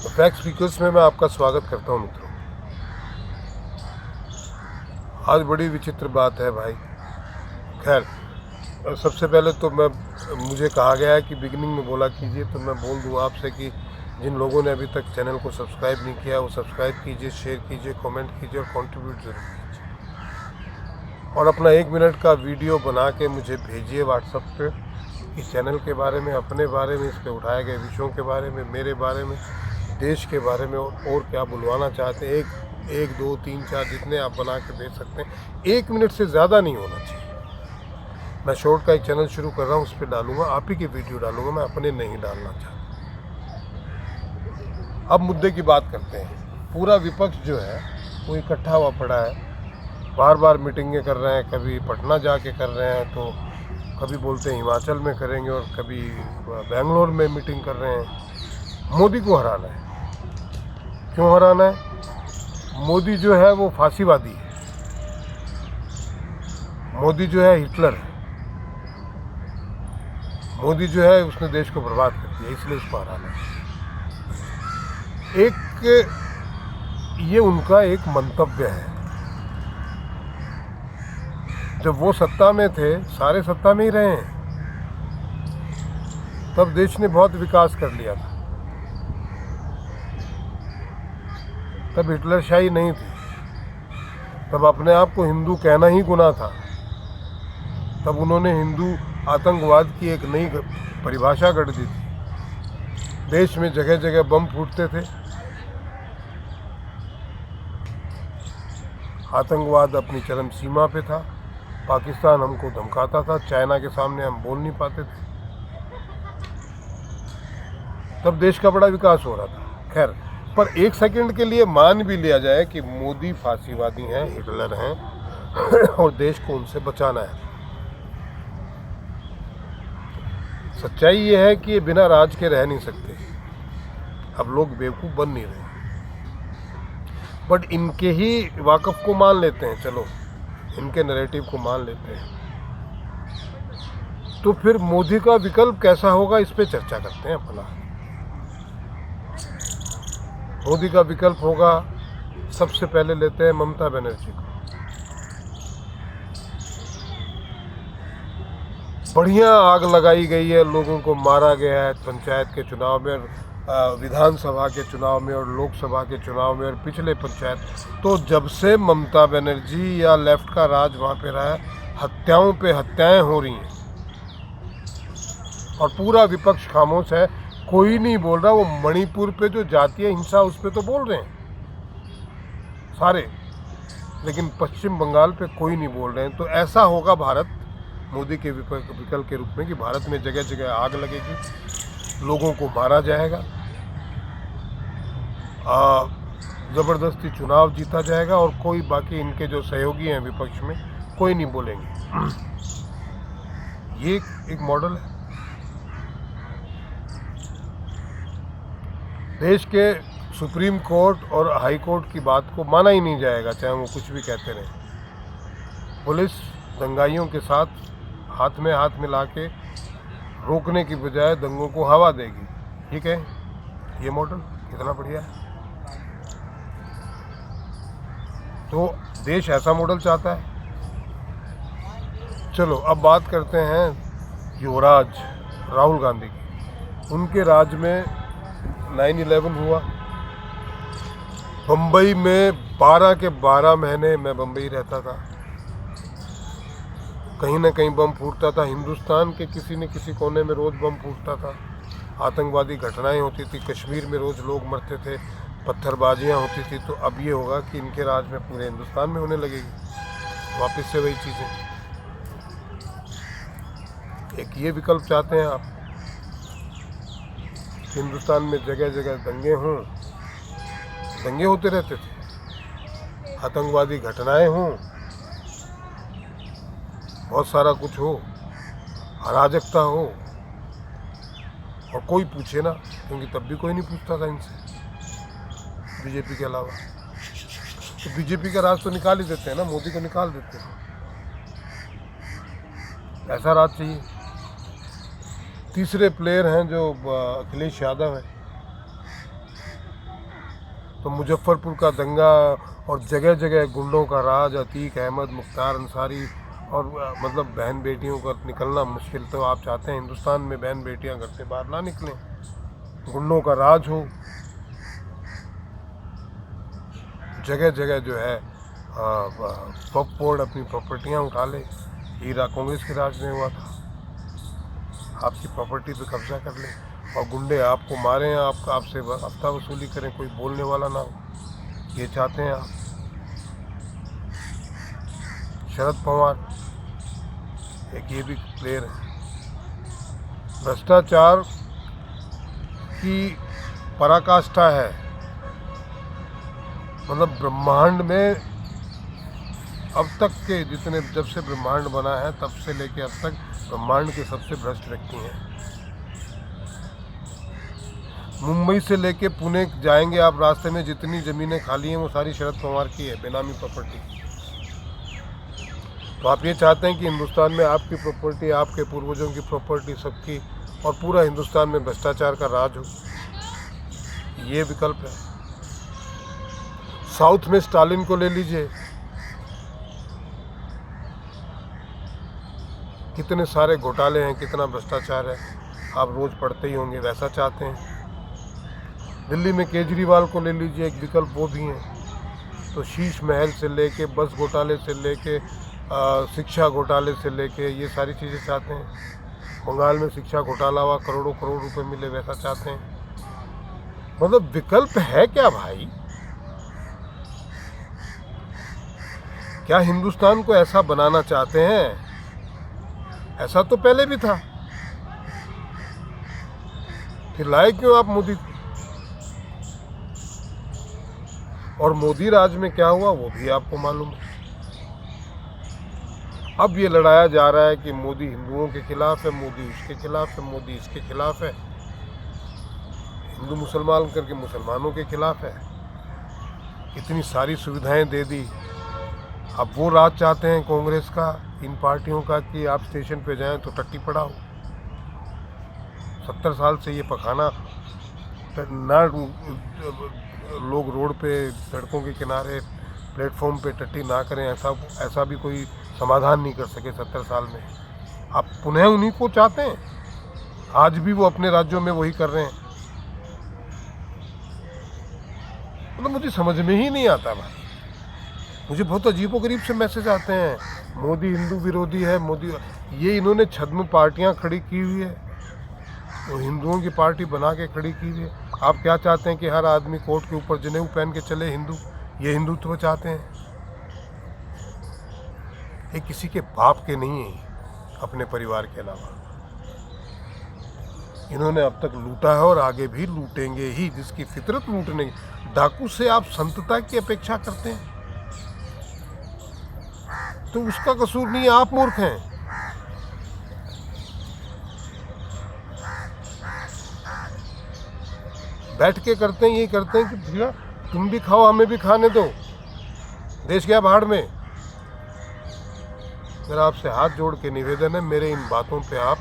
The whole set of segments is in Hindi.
फैक्ट स्पीकर्स में मैं आपका स्वागत करता हूँ मित्रों। आज बड़ी विचित्र बात है भाई। खैर, सबसे पहले तो मुझे कहा गया है कि बिगिनिंग में बोला कीजिए, तो मैं बोल दूँ आपसे कि जिन लोगों ने अभी तक चैनल को सब्सक्राइब नहीं किया वो सब्सक्राइब कीजिए, शेयर कीजिए, कमेंट कीजिए और कंट्रीब्यूट जरूर कीजिए। और अपना 1 मिनट का वीडियो बना के मुझे भेजिए व्हाट्सएप पे, इस चैनल के बारे में, अपने बारे में, इस पे उठाए गए विषयों के बारे में, मेरे बारे में, देश के बारे में और क्या बुलवाना चाहते हैं। एक 2 3 4 जितने आप बना के भेज सकते हैं। 1 मिनट से ज़्यादा नहीं होना चाहिए। मैं शॉर्ट का एक चैनल शुरू कर रहा हूँ, उस पर डालूंगा, आप ही के वीडियो डालूंगा, मैं अपने नहीं डालना चाहता। अब मुद्दे की बात करते हैं। पूरा विपक्ष जो है वो इकट्ठा हुआ पड़ा है, बार बार मीटिंगें कर रहे हैं, कभी पटना जाके कर रहे हैं, तो कभी बोलते हैं हिमाचल में करेंगे और कभी बेंगलोर में मीटिंग कर रहे हैं। मोदी को हराना है। क्यों हराना है? मोदी जो है वो फांसीवादी है, मोदी जो है हिटलर है, मोदी जो है उसने देश को बर्बाद कर दिया, इसलिए उसको हराना है। ये उनका एक मंतव्य है। जब वो सत्ता में थे, सारे सत्ता में ही रहे हैं, तब देश ने बहुत विकास कर लिया था, तब हिटलरशाही नहीं थी, तब अपने आप को हिंदू कहना ही गुनाह था, तब उन्होंने हिंदू आतंकवाद की एक नई परिभाषा गढ़ दी थी। देश में जगह जगह बम फूटते थे, आतंकवाद अपनी चरम सीमा पे था, पाकिस्तान हमको धमकाता था, चाइना के सामने हम बोल नहीं पाते थे, तब देश का बड़ा विकास हो रहा था। खैर, पर 1 सेकंड के लिए मान भी लिया जाए कि मोदी फांसीवादी हैं, हिटलर हैं और देश को उनसे बचाना है। सच्चाई ये है कि ये बिना राज के रह नहीं सकते। अब लोग बेवकूफ़ बन नहीं रहे, बट इनके ही वाकफ को मान लेते हैं, चलो इनके नैरेटिव को मान लेते हैं। तो फिर मोदी का विकल्प कैसा होगा, इस पे चर्चा करते हैं भला। मोदी का विकल्प होगा, सबसे पहले लेते हैं ममता बनर्जी को। बढ़िया आग लगाई गई है, लोगों को मारा गया है पंचायत के चुनाव में, विधानसभा के चुनाव में और लोकसभा के चुनाव में और पिछले पंचायत। तो जब से ममता बनर्जी या लेफ्ट का राज वहाँ पे रहा है, हत्याओं पे हत्याएं हो रही हैं और पूरा विपक्ष खामोश है, कोई नहीं बोल रहा। वो मणिपुर पे जो जातीय हिंसा, उस पर तो बोल रहे हैं सारे, लेकिन पश्चिम बंगाल पे कोई नहीं बोल रहे हैं। तो ऐसा होगा भारत मोदी के विकल्प के रूप में कि भारत में जगह जगह आग लगेगी, लोगों को मारा जाएगा, ज़बरदस्ती चुनाव जीता जाएगा और कोई बाकी इनके जो सहयोगी हैं विपक्ष में कोई नहीं बोलेंगे। ये एक मॉडल है। देश के सुप्रीम कोर्ट और हाई कोर्ट की बात को माना ही नहीं जाएगा, चाहे वो कुछ भी कहते रहें। पुलिस दंगाइयों के साथ हाथ में हाथ मिला के रोकने की बजाय दंगों को हवा देगी। ठीक है, ये मॉडल कितना बढ़िया है। तो देश ऐसा मॉडल चाहता है। चलो अब बात करते हैं युवराज राहुल गांधी की। उनके राज में 9/11 हुआ। बम्बई में 12 के 12 महीने मैं बम्बई रहता था, कहीं ना कहीं बम फूटता था। हिंदुस्तान के किसी न किसी कोने में रोज़ बम फूटता था, आतंकवादी घटनाएं होती थी, कश्मीर में रोज़ लोग मरते थे, पत्थरबाजियां होती थी। तो अब ये होगा कि इनके राज में पूरे हिंदुस्तान में होने लगेगी वापस से वही चीज़ें। एक ये विकल्प चाहते हैं आप, हिंदुस्तान में जगह जगह दंगे हों, दंगे होते रहते थे, आतंकवादी घटनाएं हों, बहुत सारा कुछ हो, अराजकता हो और कोई पूछे ना, क्योंकि तब भी कोई नहीं पूछता था इनसे बीजेपी के अलावा। तो बीजेपी का राज तो निकाल ही देते हैं ना, मोदी को निकाल देते हैं। ऐसा राज चाहिए। तीसरे प्लेयर हैं जो अखिलेश यादव है। तो मुजफ्फरपुर का दंगा और जगह जगह गुंडों का राज, अतीक अहमद, मुख्तार अंसारी और मतलब बहन बेटियों का निकलना मुश्किल। तो आप चाहते हैं हिंदुस्तान में बहन बेटियां घर से बाहर ना निकलें, गुंडों का राज हो, जगह जगह जो है वक्फ बोर्ड अपनी प्रॉपर्टियां उठा ले। हीरा कांग्रेस के राज में हुआ था, आपकी प्रॉपर्टी पे कब्जा कर ले और गुंडे आपको मारें, आपसे हफ्ता वसूली करें, कोई बोलने वाला ना हो। ये चाहते हैं आप। शरद पवार एक ये भी प्लेयर है। भ्रष्टाचार की पराकाष्ठा है, मतलब ब्रह्मांड में अब तक के जितने, जब से ब्रह्मांड बना है तब से लेके अब तक ब्रह्मांड के सबसे भ्रष्ट व्यक्ति हैं। मुंबई से लेके पुणे जाएंगे आप, रास्ते में जितनी ज़मीनें खाली हैं वो सारी शरद पवार की है, बेनामी प्रॉपर्टी। तो आप ये चाहते हैं कि हिंदुस्तान में आपकी प्रॉपर्टी, आपके पूर्वजों की प्रॉपर्टी, सबकी, और पूरा हिंदुस्तान में भ्रष्टाचार का राज हो। ये विकल्प है। साउथ में स्टालिन को ले लीजिए, कितने सारे घोटाले हैं, कितना भ्रष्टाचार है, आप रोज़ पढ़ते ही होंगे। वैसा चाहते हैं। दिल्ली में केजरीवाल को ले लीजिए, एक विकल्प वो भी हैं। तो शीश महल से लेके, बस घोटाले से लेके, शिक्षा घोटाले से लेके, ये सारी चीज़ें चाहते हैं। बंगाल में शिक्षा घोटाला हुआ, करोड़ों करोड़ रुपए मिले, वैसा चाहते हैं। मतलब विकल्प है क्या भाई? क्या हिंदुस्तान को ऐसा बनाना चाहते हैं? ऐसा तो पहले भी था, फिर लाए क्यों आप मोदी को? और मोदी राज में क्या हुआ वो भी आपको मालूम है। अब ये लड़ाया जा रहा है कि मोदी हिंदुओं के खिलाफ है, मोदी उसके खिलाफ है, मोदी इसके खिलाफ है, हिंदू मुसलमान करके मुसलमानों के खिलाफ है। इतनी सारी सुविधाएं दे दी। अब वो राज चाहते हैं कांग्रेस का, इन पार्टियों का, कि आप स्टेशन पे जाएं तो टट्टी पड़ाओ। 70 साल से ये पखाना ना, लोग रोड पे, सड़कों के किनारे, प्लेटफॉर्म पे टट्टी ना करें, ऐसा भी कोई समाधान नहीं कर सके 70 साल में। आप पुनः उन्हीं को चाहते हैं। आज भी वो अपने राज्यों में वही कर रहे हैं। मतलब मुझे समझ में ही नहीं आता भाई। मुझे बहुत अजीबोगरीब से मैसेज आते हैं, मोदी हिंदू विरोधी है, मोदी। ये इन्होंने छद्म पार्टियां खड़ी की हुई है, तो हिंदुओं की पार्टी बना के खड़ी की हुई है। आप क्या चाहते हैं कि हर आदमी कोट के ऊपर जनेऊ पहन के चले हिंदू? ये हिंदुत्व चाहते हैं? ये किसी के बाप के नहीं है, अपने परिवार के अलावा। इन्होंने अब तक लूटा है और आगे भी लूटेंगे ही, जिसकी फितरत लूटने की। डाकू से आप संतता की अपेक्षा करते हैं तो उसका कसूर नहीं है, आप मूर्ख हैं। बैठ के करते हैं, यही करते हैं कि भैया तुम भी खाओ, हमें भी खाने दो, देश गया भाड़ में। मेरा आपसे हाथ जोड़ के निवेदन है, मेरे इन बातों पे आप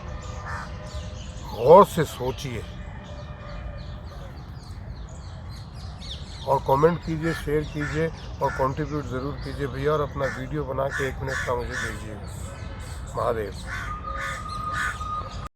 गौर से सोचिए और कमेंट कीजिए, शेयर कीजिए और कंट्रीब्यूट ज़रूर कीजिए भैया। और अपना वीडियो बना के 1 मिनट का मुझे भेजिए। महादेव।